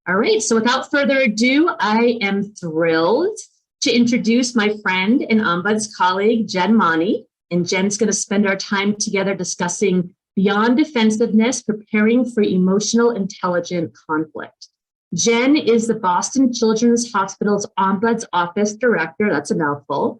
All right, so without further ado, I am thrilled to introduce my friend and Ombuds colleague, Jen Monty. And Jen's going to spend our time together discussing Beyond Defensiveness, Preparing for Emotional Intelligent Conflict. Jen is the Boston Children's Hospital's Ombuds Office Director. That's a mouthful.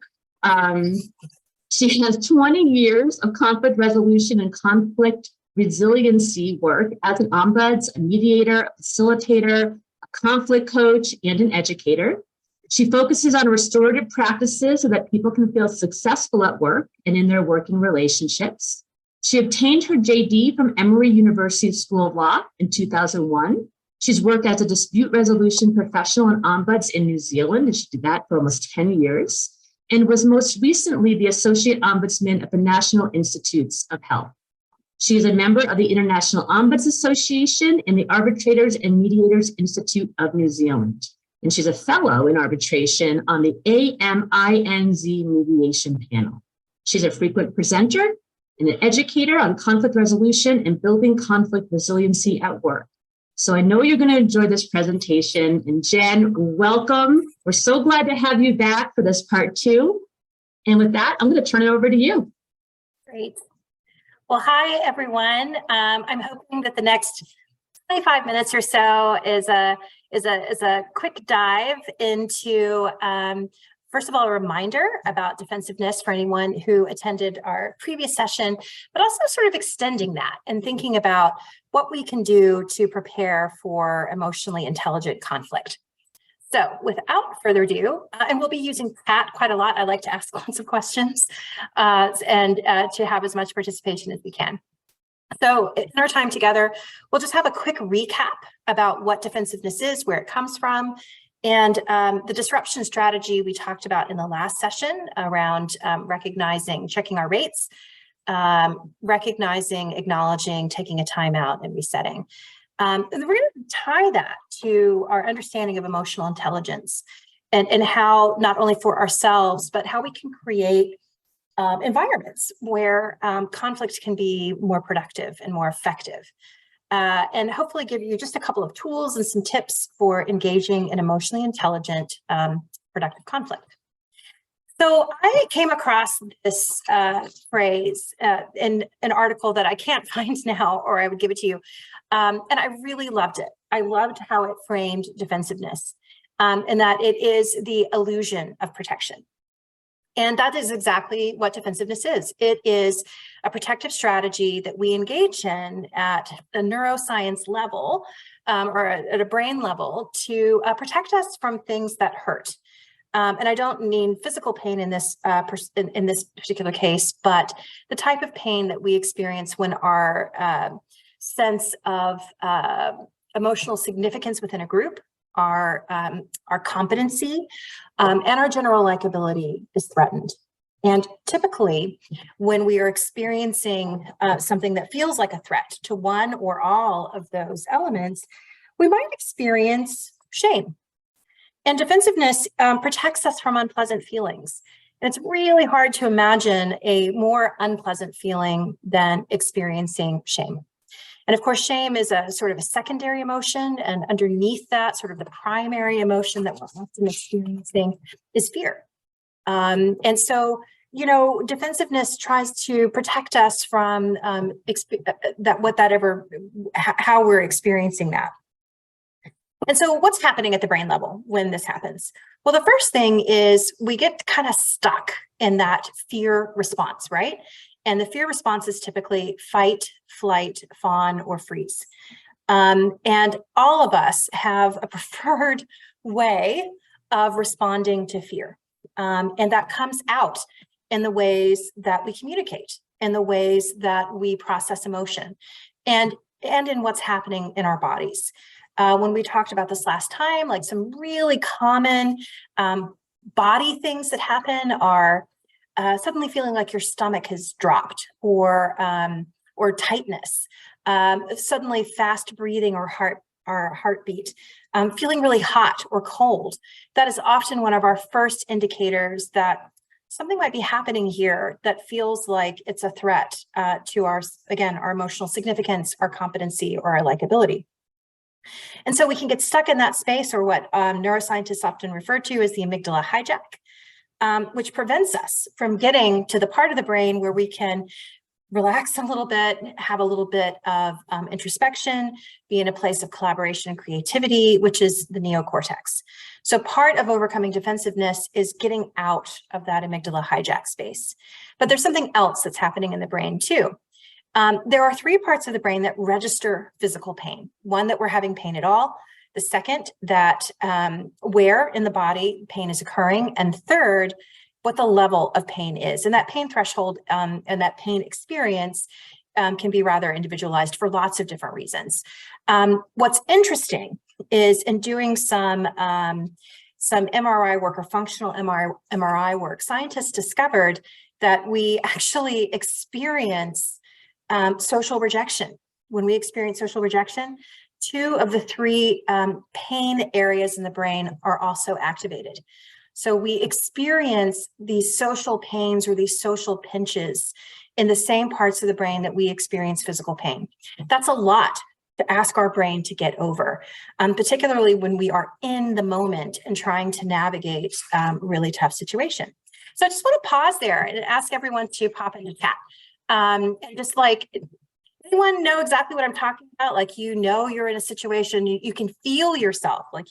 She has 20 years of conflict resolution and conflict resiliency work as an ombuds, a mediator, a facilitator, a conflict coach, and an educator. She focuses on restorative practices so that people can feel successful at work and in their working relationships. She obtained her JD from Emory University School of Law in 2001. She's worked as a dispute resolution professional and ombuds in New Zealand, and she did that for almost 10 years, and was most recently the Associate Ombudsman at the National Institutes of Health. She is a member of the International Ombuds Association and the Arbitrators and Mediators Institute of New Zealand. And she's a fellow in arbitration on the AMINZ mediation panel. She's a frequent presenter and an educator on conflict resolution and building conflict resiliency at work. So I know you're going to enjoy this presentation. And Jen, welcome. We're so glad to have you back for this part 2. And with that, I'm going to turn it over to you. Great. Well, hi, everyone. I'm hoping that the next 25 minutes or so is a quick dive into, first of all, a reminder about defensiveness for anyone who attended our previous session, but also sort of extending that and thinking about what we can do to prepare for emotionally intelligent conflict. So without further ado, and we'll be using chat quite a lot. I like to ask lots of questions and to have as much participation as we can. So in our time together, we'll just have a quick recap about what defensiveness is, where it comes from, and the disruption strategy we talked about in the last session around recognizing, checking our rates, recognizing, acknowledging, taking a timeout, and resetting. And we're going to tie that to our understanding of emotional intelligence and how not only for ourselves, but how we can create environments where conflict can be more productive and more effective. And hopefully give you just a couple of tools and some tips for engaging in emotionally intelligent, productive conflict. So I came across this phrase in an article that I can't find now, or I would give it to you. And I really loved it. I loved how it framed defensiveness, and that it is the illusion of protection. And that is exactly what defensiveness is. It is a protective strategy that we engage in at a neuroscience level or at a brain level to protect us from things that hurt. And I don't mean physical pain in this in this particular case, but the type of pain that we experience when our sense of emotional significance within a group, our competency, and our general likability is threatened. And typically, when we are experiencing something that feels like a threat to one or all of those elements, we might experience shame. And defensiveness protects us from unpleasant feelings. And it's really hard to imagine a more unpleasant feeling than experiencing shame. And of course, shame is a sort of a secondary emotion, and underneath that, sort of the primary emotion that we're often experiencing is fear. And so, you know, defensiveness tries to protect us from how we're experiencing that. And so what's happening at the brain level when this happens? Well, the first thing is we get kind of stuck in that fear response, right? And the fear response is typically fight, flight, fawn, or freeze. And all of us have a preferred way of responding to fear. And that comes out in the ways that we communicate, in the ways that we process emotion, and in what's happening in our bodies. When we talked about this last time, like some really common body things that happen are suddenly feeling like your stomach has dropped, or tightness, suddenly fast breathing or heartbeat, feeling really hot or cold. That is often one of our first indicators that something might be happening here that feels like it's a threat to our emotional significance, our competency, or our likability. And so we can get stuck in that space, or what neuroscientists often refer to as the amygdala hijack, which prevents us from getting to the part of the brain where we can relax a little bit, have a little bit of introspection, be in a place of collaboration and creativity, which is the neocortex. So part of overcoming defensiveness is getting out of that amygdala hijack space. But there's something else that's happening in the brain too. There are three parts of the brain that register physical pain. One, that we're having pain at all. The second, that where in the body pain is occurring. And third, what the level of pain is. And that pain threshold and that pain experience can be rather individualized for lots of different reasons. What's interesting is in doing some MRI work or functional MRI work, scientists discovered that we actually experience social rejection. When we experience social rejection, two of the three pain areas in the brain are also activated. So we experience these social pains or these social pinches in the same parts of the brain that we experience physical pain. That's a lot to ask our brain to get over, particularly when we are in the moment and trying to navigate really tough situation. So I just want to pause there and ask everyone to pop into chat. And just like, anyone know exactly what I'm talking about? Like, you're in a situation, you can feel yourself, like,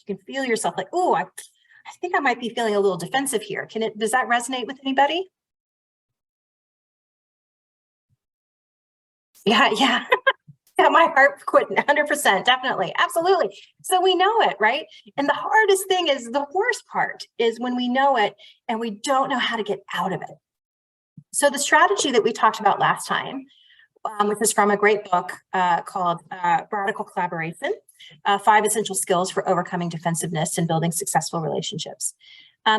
oh, I think I might be feeling a little defensive here. Does that resonate with anybody? Yeah. Yeah, my heart quit 100%, definitely, absolutely. So we know it, right? And the hardest thing is, the worst part is when we know it and we don't know how to get out of it. So the strategy that we talked about last time, which is from a great book called Radical Collaboration, 5 Essential Skills for Overcoming Defensiveness and Building Successful Relationships.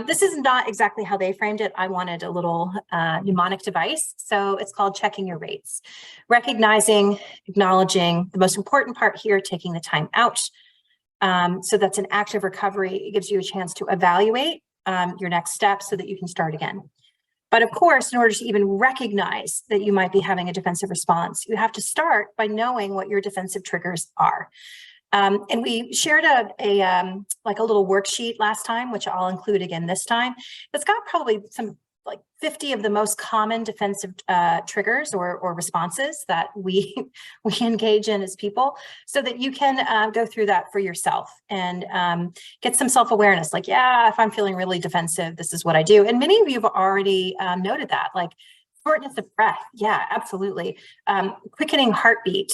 This is not exactly how they framed it. I wanted a little mnemonic device. So it's called checking your rates, recognizing, acknowledging, the most important part here, taking the time out. So that's an active recovery. It gives you a chance to evaluate your next step so that you can start again. But of course, in order to even recognize that you might be having a defensive response, you have to start by knowing what your defensive triggers are. And we shared a little worksheet last time, which I'll include again this time. That's got probably some like 50 of the most common defensive triggers or responses that we engage in as people, so that you can go through that for yourself and get some self-awareness. Like, yeah, if I'm feeling really defensive, this is what I do. And many of you have already noted that, like shortness of breath. Yeah, absolutely. Quickening heartbeat.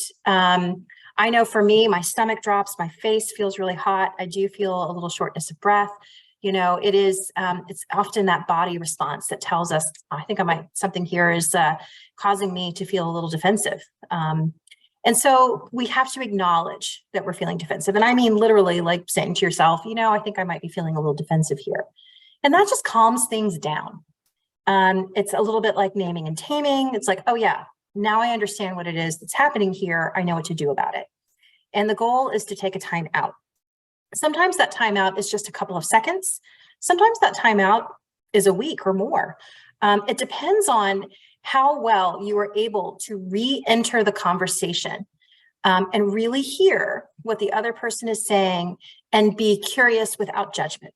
I know for me, my stomach drops, my face feels really hot. I do feel a little shortness of breath. It is, it's often that body response that tells us, I think something here is causing me to feel a little defensive. And so we have to acknowledge that we're feeling defensive. And I mean, literally, like saying to yourself, I think I might be feeling a little defensive here. And that just calms things down. It's a little bit like naming and taming. It's like, oh yeah, now I understand what it is that's happening here. I know what to do about it. And the goal is to take a time out. Sometimes that timeout is just a couple of seconds. Sometimes that timeout is a week or more. It depends on how well you are able to re-enter the conversation and really hear what the other person is saying and be curious without judgment.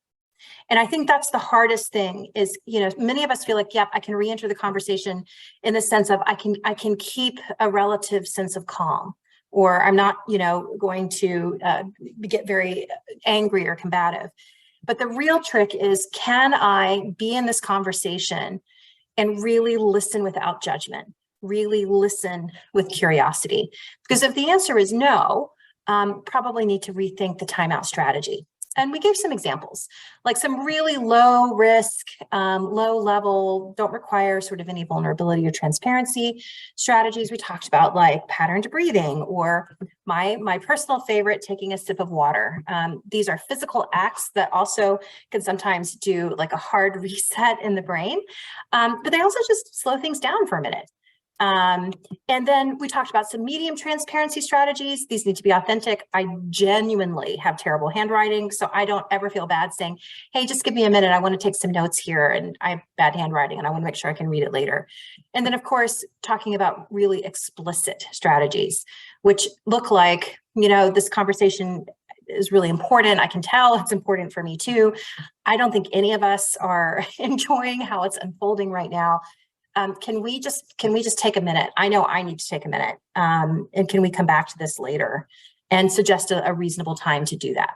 And I think that's the hardest thing is, many of us feel like, yep, I can re-enter the conversation in the sense of I can keep a relative sense of calm, or I'm not, going to get very angry or combative. But the real trick is, can I be in this conversation and really listen without judgment, really listen with curiosity? Because if the answer is no, probably need to rethink the timeout strategy. And we gave some examples, like some really low risk, low level, don't require sort of any vulnerability or transparency strategies. We talked about like patterned breathing, or my personal favorite, taking a sip of water. These are physical acts that also can sometimes do like a hard reset in the brain, but they also just slow things down for a minute. And then we talked about some medium transparency strategies. These need to be authentic. I genuinely have terrible handwriting, so I don't ever feel bad saying, hey, just give me a minute. I want to take some notes here, and I have bad handwriting and I want to make sure I can read it later. And then, of course, talking about really explicit strategies, which look like, this conversation is really important. I can tell it's important for me too. I don't think any of us are enjoying how it's unfolding right now. Can we just take a minute? I know I need to take a minute. And can we come back to this later and suggest a reasonable time to do that?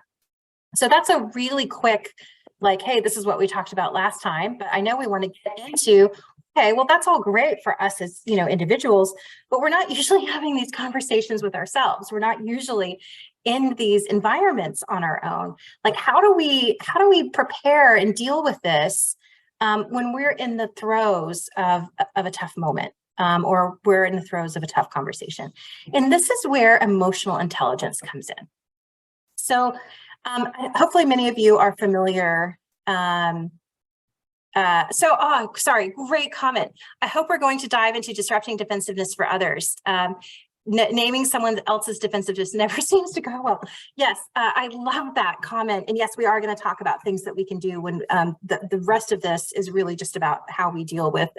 So that's a really quick, hey, this is what we talked about last time, but I know we want to get into, okay, well, that's all great for us as, individuals, but we're not usually having these conversations with ourselves. We're not usually in these environments on our own. How do we prepare and deal with this when we're in the throes of a tough moment, or we're in the throes of a tough conversation? And this is where emotional intelligence comes in. So hopefully many of you are familiar. Sorry, great comment. I hope we're going to dive into disrupting defensiveness for others. Naming someone else's defensiveness never seems to go well. Yes, I love that comment. And yes, we are going to talk about things that we can do when the rest of this is really just about how we deal with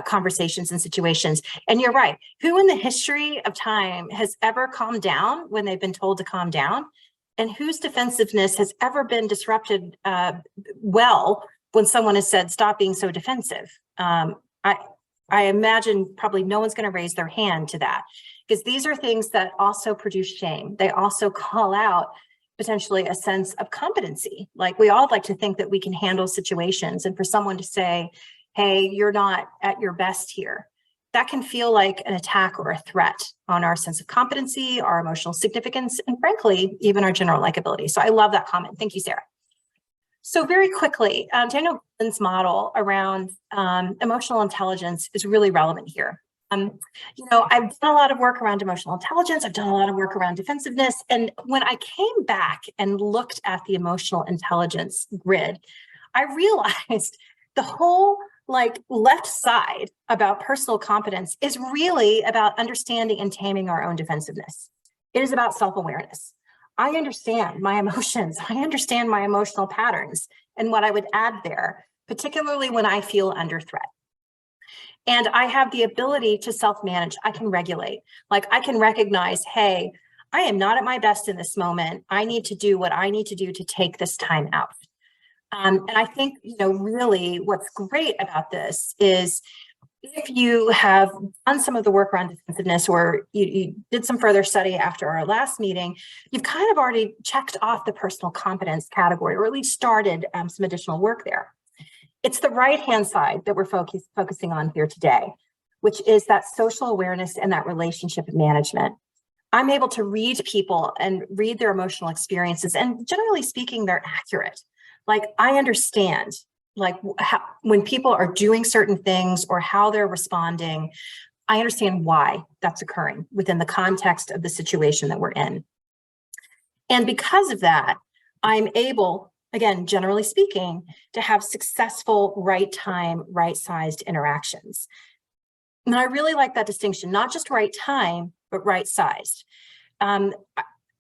conversations and situations. And you're right. Who in the history of time has ever calmed down when they've been told to calm down? And whose defensiveness has ever been disrupted when someone has said, stop being so defensive? I imagine probably no one's going to raise their hand to that, because these are things that also produce shame. They also call out potentially a sense of competency. We all like to think that we can handle situations, and for someone to say, hey, you're not at your best here, that can feel like an attack or a threat on our sense of competency, our emotional significance, and frankly, even our general likability. So I love that comment. Thank you, Sarah. So very quickly, Daniel Gollin's model around emotional intelligence is really relevant here. I've done a lot of work around emotional intelligence. I've done a lot of work around defensiveness. And when I came back and looked at the emotional intelligence grid, I realized the whole left side about personal competence is really about understanding and taming our own defensiveness. It is about self-awareness. I understand my emotions. I understand my emotional patterns and what I would add there, particularly when I feel under threat. And I have the ability to self-manage. I can regulate. I can recognize, hey, I am not at my best in this moment. I need to do what I need to do to take this time out. And I think, really what's great about this is if you have done some of the work around defensiveness, or you did some further study after our last meeting, you've kind of already checked off the personal competence category, or at least started some additional work there. It's the right-hand side that we're focusing on here today, which is that social awareness and that relationship management. I'm able to read people and read their emotional experiences, and generally speaking, they're accurate. I understand when people are doing certain things or how they're responding, I understand why that's occurring within the context of the situation that we're in. And because of that, I'm able, again, generally speaking, to have successful right time, right sized interactions. And I really like that distinction, not just right time, but right sized.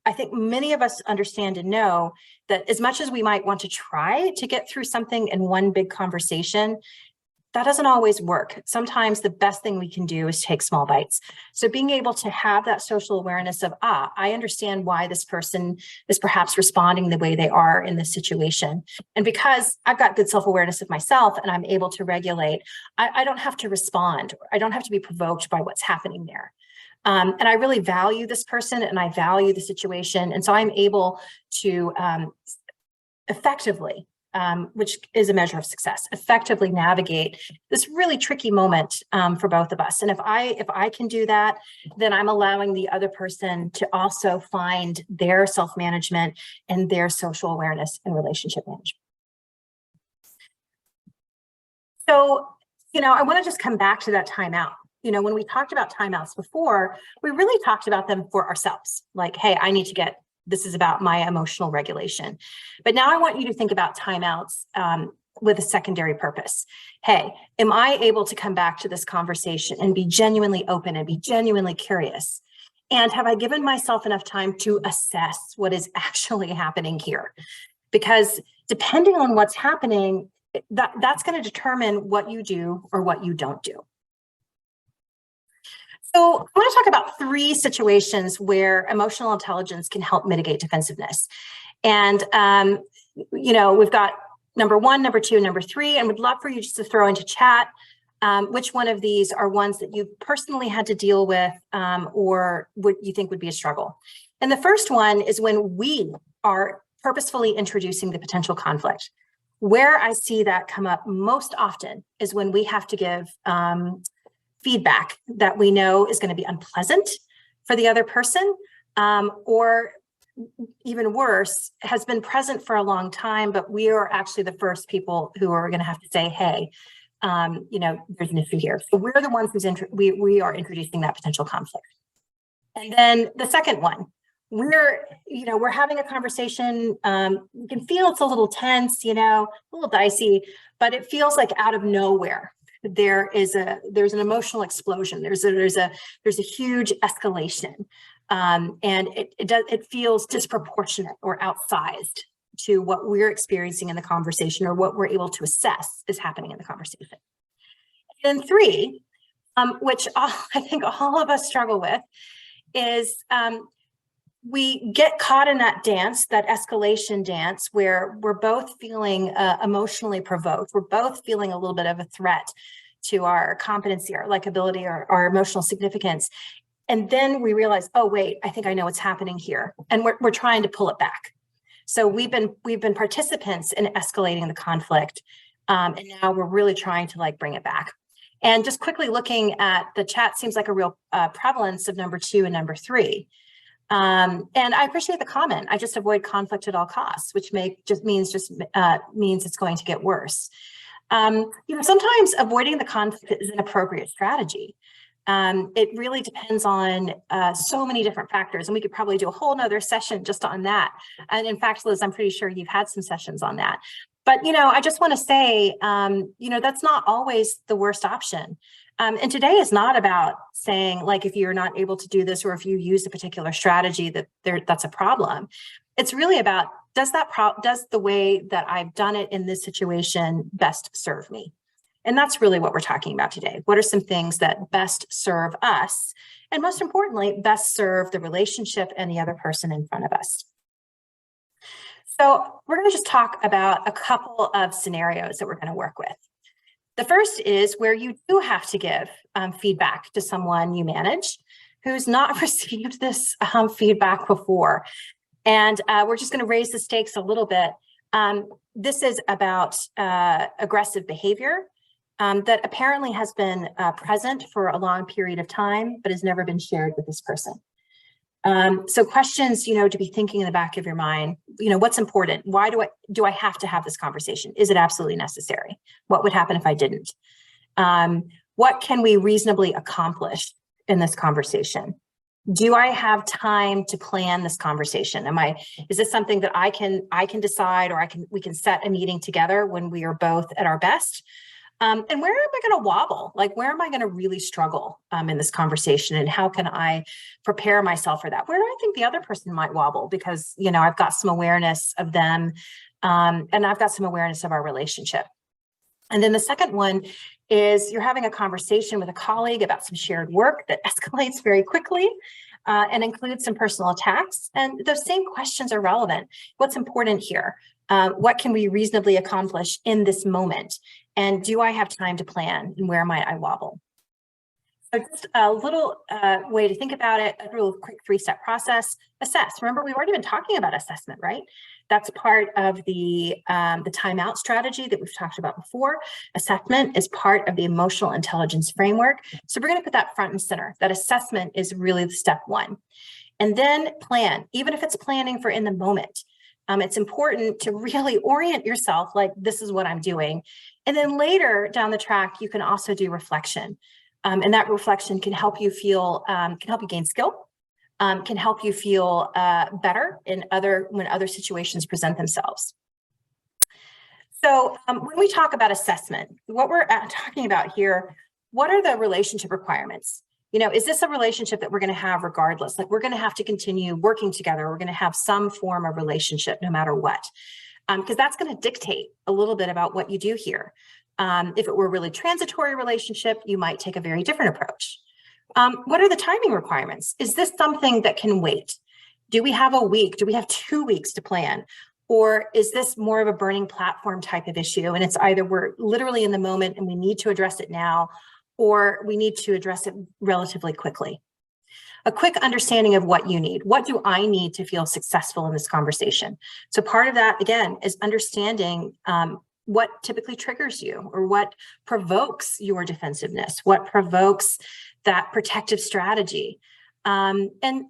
I think many of us understand and know that as much as we might want to try to get through something in one big conversation, that doesn't always work. Sometimes the best thing we can do is take small bites. So being able to have that social awareness of, I understand why this person is perhaps responding the way they are in this situation. And because I've got good self-awareness of myself and I'm able to regulate, I don't have to respond. I don't have to be provoked by what's happening there. And I really value this person and I value the situation. And so I'm able to effectively, which is a measure of success, effectively navigate this really tricky moment for both of us. And if I can do that, then I'm allowing the other person to also find their self-management and their social awareness and relationship management. So, I want to just come back to that timeout. When we talked about timeouts before, we really talked about them for ourselves. Hey, this is about my emotional regulation. But now I want you to think about timeouts with a secondary purpose. Hey, am I able to come back to this conversation and be genuinely open and be genuinely curious? And have I given myself enough time to assess what is actually happening here? Because depending on what's happening, that's going to determine what you do or what you don't do. So I want to talk about 3 situations where emotional intelligence can help mitigate defensiveness. And, we've got number 1, number 2, and number 3, and would love for you just to throw into chat which one of these are ones that you personally had to deal with or what you think would be a struggle. And the first one is when we are purposefully introducing the potential conflict. Where I see that come up most often is when we have to give feedback that we know is going to be unpleasant for the other person, or even worse, has been present for a long time, but we are actually the first people who are going to have to say, hey, there's an issue here. So we're the ones we are introducing that potential conflict. And then the second one, we're having a conversation. You can feel it's a little tense, a little dicey, but it feels like out of nowhere there's an emotional explosion. There's a huge escalation, and it feels disproportionate or outsized to what we're experiencing in the conversation or what we're able to assess is happening in the conversation. And then 3, which I think all of us struggle with, is we get caught in that dance, that escalation dance, where we're both feeling emotionally provoked. We're both feeling a little bit of a threat to our competency, our likability, our emotional significance. And then we realize, oh, wait, I think I know what's happening here. And we're trying to pull it back. So we've been participants in escalating the conflict. And now we're really trying to bring it back. And just quickly looking at the chat, seems like a real prevalence of number 2 and number 3. And I appreciate the comment. I just avoid conflict at all costs, which means it's going to get worse. Sometimes avoiding the conflict is an appropriate strategy. It really depends on so many different factors, and we could probably do a whole nother session just on that. And in fact, Liz, I'm pretty sure you've had some sessions on that. But, I just want to say, that's not always the worst option. And today is not about saying, if you're not able to do this, or if you use a particular strategy that's a problem. It's really about, does the way that I've done it in this situation best serve me? And that's really what we're talking about today. What are some things that best serve us? And most importantly, best serve the relationship and the other person in front of us. So we're going to just talk about a couple of scenarios that we're going to work with. The first is where you do have to give feedback to someone you manage who's not received this feedback before. And we're just going to raise the stakes a little bit. This is about aggressive behavior that apparently has been present for a long period of time, but has never been shared with this person. So questions, to be thinking in the back of your mind, what's important? Why do I have to have this conversation? Is it absolutely necessary? What would happen if I didn't? What can we reasonably accomplish in this conversation? Do I have time to plan this conversation? Is this something that I can decide, or we can set a meeting together when we are both at our best? And where am I going to wobble? Where am I going to really struggle in this conversation? And how can I prepare myself for that? Where do I think the other person might wobble? Because, I've got some awareness of them, and I've got some awareness of our relationship. And then the second one is you're having a conversation with a colleague about some shared work that escalates very quickly and includes some personal attacks. And those same questions are relevant. What's important here? What can we reasonably accomplish in this moment? And do I have time to plan? And where might I wobble? So just a little way to think about it, a real quick 3-step process. Assess. Remember, we've already been talking about assessment, right? That's part of the timeout strategy that we've talked about before. Assessment is part of the emotional intelligence framework. So we're going to put that front and center. That assessment is really the step 1. And then plan, even if it's planning for in the moment. It's important to really orient yourself this is what I'm doing. And then later down the track, you can also do reflection. And that reflection can help you gain skill, can help you feel better when other situations present themselves. So when we talk about assessment, what we're talking about here, what are the relationship requirements? You know, is this a relationship that we're going to have regardless? Like, we're going to have to continue working together. We're going to have some form of relationship no matter what, because that's going to dictate a little bit about what you do here. If it were a really transitory relationship, you might take a very different approach. What are the timing requirements? Is this something that can wait? Do we have a week? Do we have 2 weeks to plan? Or is this more of a burning platform type of issue? And it's either we're literally in the moment and we need to address it now, or we need to address it relatively quickly. A quick understanding of what you need. What do I need to feel successful in this conversation? So part of that, again, is understanding what typically triggers you, or what provokes your defensiveness, what provokes that protective strategy, and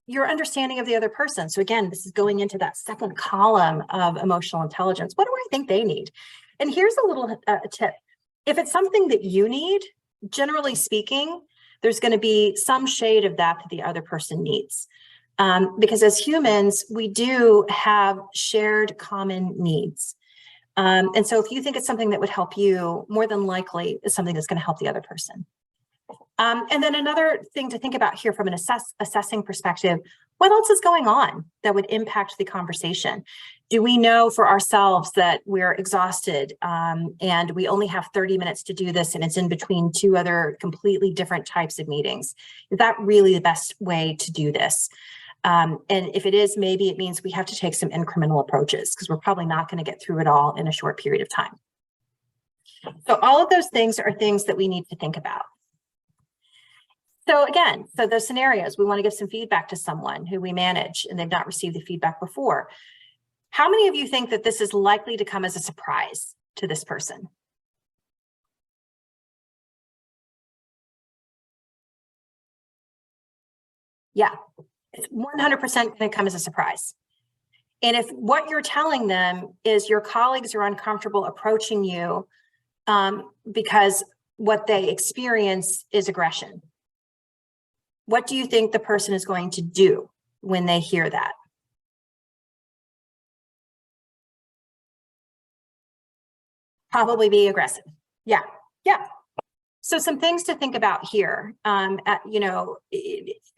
your understanding of the other person. So again, this is going into that second column of emotional intelligence. What do I think they need? And here's a little tip. If it's something that you need, generally speaking, there's going to be some shade of that the other person needs. Because as humans, we do have shared common needs. And so if you think it's something that would help you, more than likely it's something that's going to help the other person. And then another thing to think about here from an assessing perspective, what else is going on that would impact the conversation? Do we know for ourselves that we're exhausted and we only have 30 minutes to do this, and it's in between 2 other completely different types of meetings? Is that really the best way to do this? And if it is, maybe it means we have to take some incremental approaches, because we're probably not going to get through it all in a short period of time. So all of those things are things that we need to think about. So again, so those scenarios, we want to give some feedback to someone who we manage and they've not received the feedback before. How many of you think that this is likely to come as a surprise to this person? Yeah, it's 100% going to come as a surprise. And if what you're telling them is your colleagues are uncomfortable approaching you because what they experience is aggression, what do you think the person is going to do when they hear that? Probably be aggressive. Yeah. So some things to think about here, you know,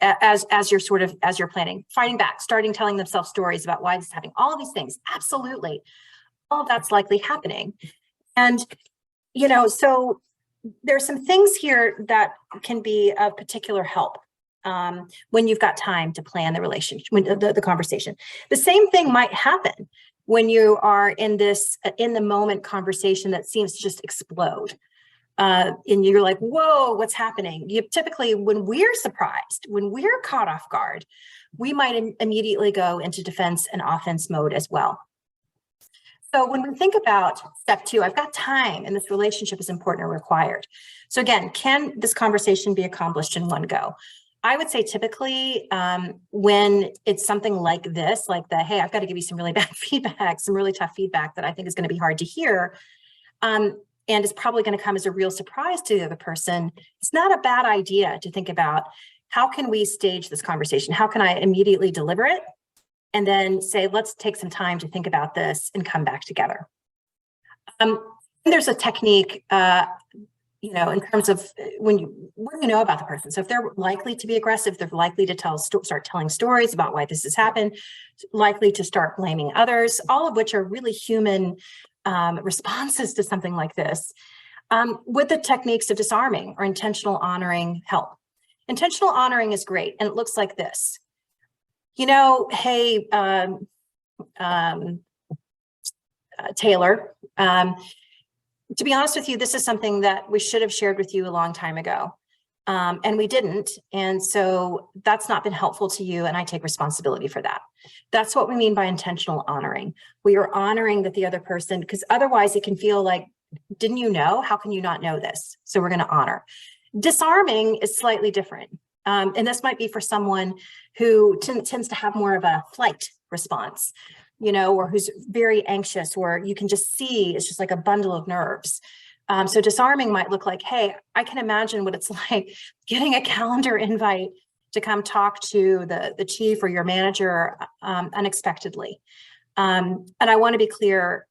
as you're planning, fighting back, telling themselves stories about why this is happening, all of these things. Absolutely. All of that's likely happening. And, you know, so there's some things here that can be of particular help when you've got time to plan the relationship, the conversation. The same thing might happen when you are in this in the moment conversation that seems to just explode. And you're like, whoa, what's happening? Typically, when we're surprised, when we're caught off guard, we might immediately go into defense and offense mode as well. So when we think about step 2, I've got time and this relationship is important or required. So again, can this conversation be accomplished in one go? I would say typically when it's something like this, like the, hey, I've got to give you some really bad feedback, some really tough feedback that I think is going to be hard to hear, and is probably going to come as a real surprise to the other person, it's not a bad idea to think about, how can we stage this conversation? How can I immediately deliver it? And then say, let's take some time to think about this and come back together. There's a technique, you know, in terms of what do you know about the person? So if they're likely to be aggressive, they're likely to start telling stories about why this has happened, likely to start blaming others, all of which are really human responses to something like this. Would the techniques of disarming or intentional honoring help? Intentional honoring is great, and it looks like this. You know, hey, Taylor, to be honest with you, this is something that we should have shared with you a long time ago, and we didn't. And so that's not been helpful to you, and I take responsibility for that. That's what we mean by intentional honoring. We are honoring that the other person, because otherwise it can feel like, didn't you know? How can you not know this? So we're going to honor. Disarming is slightly different. And this might be for someone who tends to have more of a flight response, you know, or who's very anxious, or you can just see it's just like a bundle of nerves. So disarming might look like, hey, I can imagine what it's like getting a calendar invite to come talk to the chief or your manager unexpectedly. And I want to be clear,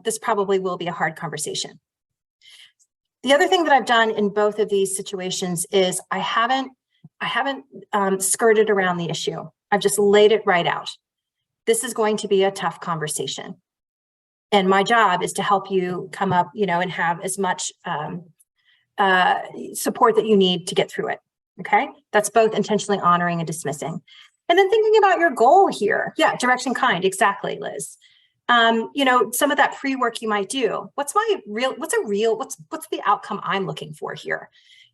this probably will be a hard conversation. The other thing that I've done in both of these situations is I haven't skirted around the issue. I've just laid it right out. This is going to be a tough conversation. And my job is to help you come up, and have as much support that you need to get through it. Okay. That's both intentionally honoring and dismissing. And then thinking about your goal here. Yeah. Direction kind. Exactly, Liz. Some of that pre-work you might do. What's the outcome I'm looking for here?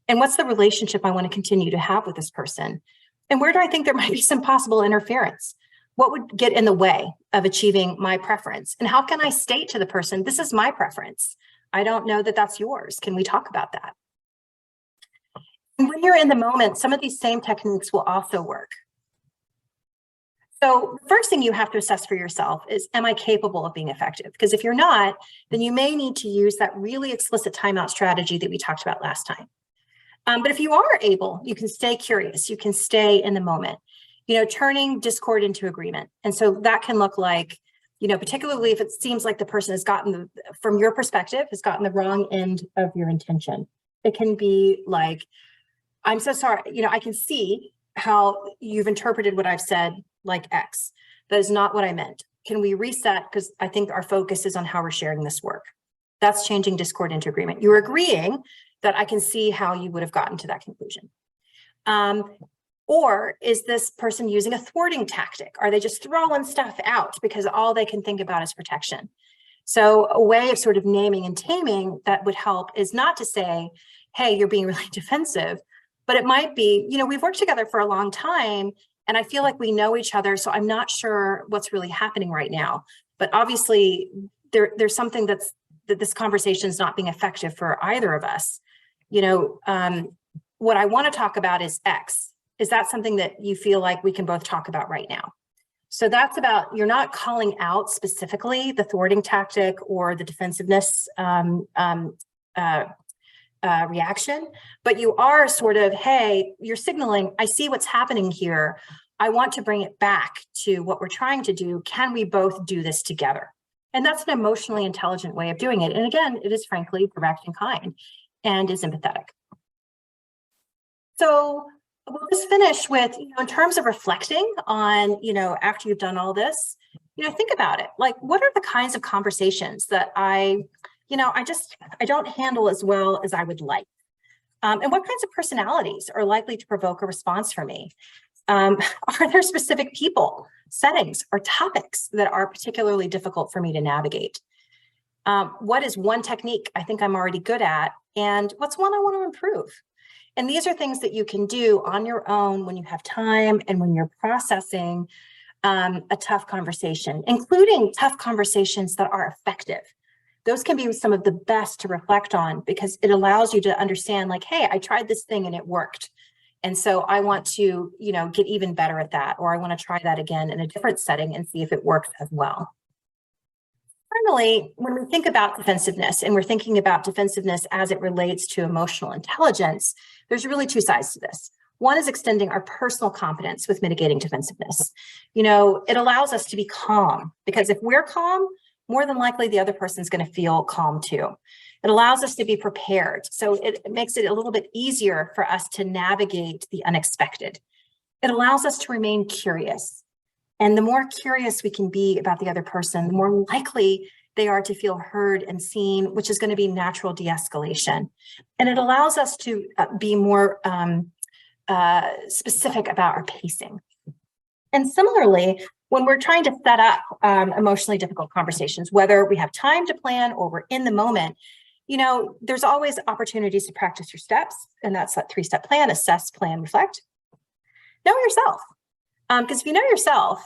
And what's the relationship I want to continue to have with this person? And where do I think there might be some possible interference? What would get in the way of achieving my preference? And how can I state to the person, this is my preference. I don't know that that's yours. Can we talk about that? And when you're in the moment, some of these same techniques will also work. So the first thing you have to assess for yourself is, am I capable of being effective? Because if you're not, then you may need to use that really explicit timeout strategy that we talked about last time. But if you are able, you can stay curious. You can stay in the moment, turning discord into agreement. And so that can look like, particularly if it seems like the person has gotten, from your perspective, has gotten the wrong end of your intention. It can be like, I'm so sorry, I can see how you've interpreted what I've said like X. That is not what I meant. Can we reset? Because I think our focus is on how we're sharing this work. That's changing discord into agreement. You're agreeing that I can see how you would have gotten to that conclusion. Or is this person using a thwarting tactic? Are they just throwing stuff out because all they can think about is protection? So a way of sort of naming and taming that would help is not to say, hey, you're being really defensive, but it might be, we've worked together for a long time and I feel like we know each other, so I'm not sure what's really happening right now. But obviously there's something that this conversation is not being effective for either of us. What I want to talk about is X. Is that something that you feel like we can both talk about right now? So that's about, you're not calling out specifically the thwarting tactic or the defensiveness reaction, but you are sort of, hey, you're signaling, I see what's happening here. I want to bring it back to what we're trying to do. Can we both do this together? And that's an emotionally intelligent way of doing it. And again, it is frankly direct and kind and is empathetic. So we'll just finish with, in terms of reflecting on, after you've done all this, think about it. Like, what are the kinds of conversations that I don't handle as well as I would like? And what kinds of personalities are likely to provoke a response from me? Are there specific people, settings, or topics that are particularly difficult for me to navigate? What is one technique I think I'm already good at? And what's one I want to improve? And these are things that you can do on your own when you have time and when you're processing a tough conversation, including tough conversations that are effective. Those can be some of the best to reflect on because it allows you to understand, like, hey, I tried this thing and it worked. And so I want to, get even better at that, or I want to try that again in a different setting and see if it works as well. Finally, when we think about defensiveness, and we're thinking about defensiveness as it relates to emotional intelligence, there's really two sides to this. One is extending our personal competence with mitigating defensiveness. It allows us to be calm, because if we're calm, more than likely the other person's going to feel calm too. It allows us to be prepared. So it makes it a little bit easier for us to navigate the unexpected. It allows us to remain curious. And the more curious we can be about the other person, the more likely they are to feel heard and seen, which is going to be natural de-escalation. And it allows us to be more specific about our pacing. And similarly, when we're trying to set up emotionally difficult conversations, whether we have time to plan or we're in the moment, there's always opportunities to practice your steps. And that's that 3-step plan: assess, plan, reflect. Know yourself. Because if you know yourself,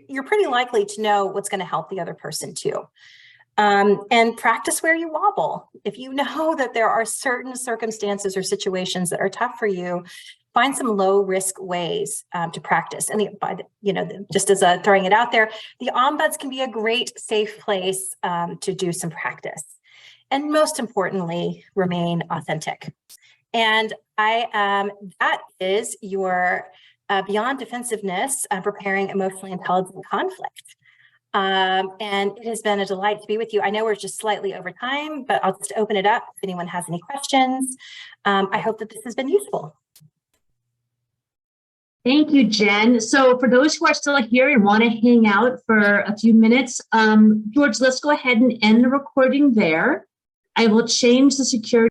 you're pretty likely to know what's going to help the other person too. And practice where you wobble. If you know that there are certain circumstances or situations that are tough for you, find some low risk ways to practice. And just as throwing it out there, the ombuds can be a great safe place to do some practice. And most importantly, remain authentic. And that is your Beyond Defensiveness, Preparing Emotionally Intelligent Conflict. And it has been a delight to be with you. I know we're just slightly over time, but I'll just open it up if anyone has any questions. I hope that this has been useful. Thank you, Jen. So for those who are still here and want to hang out for a few minutes, George, let's go ahead and end the recording there. I will change the security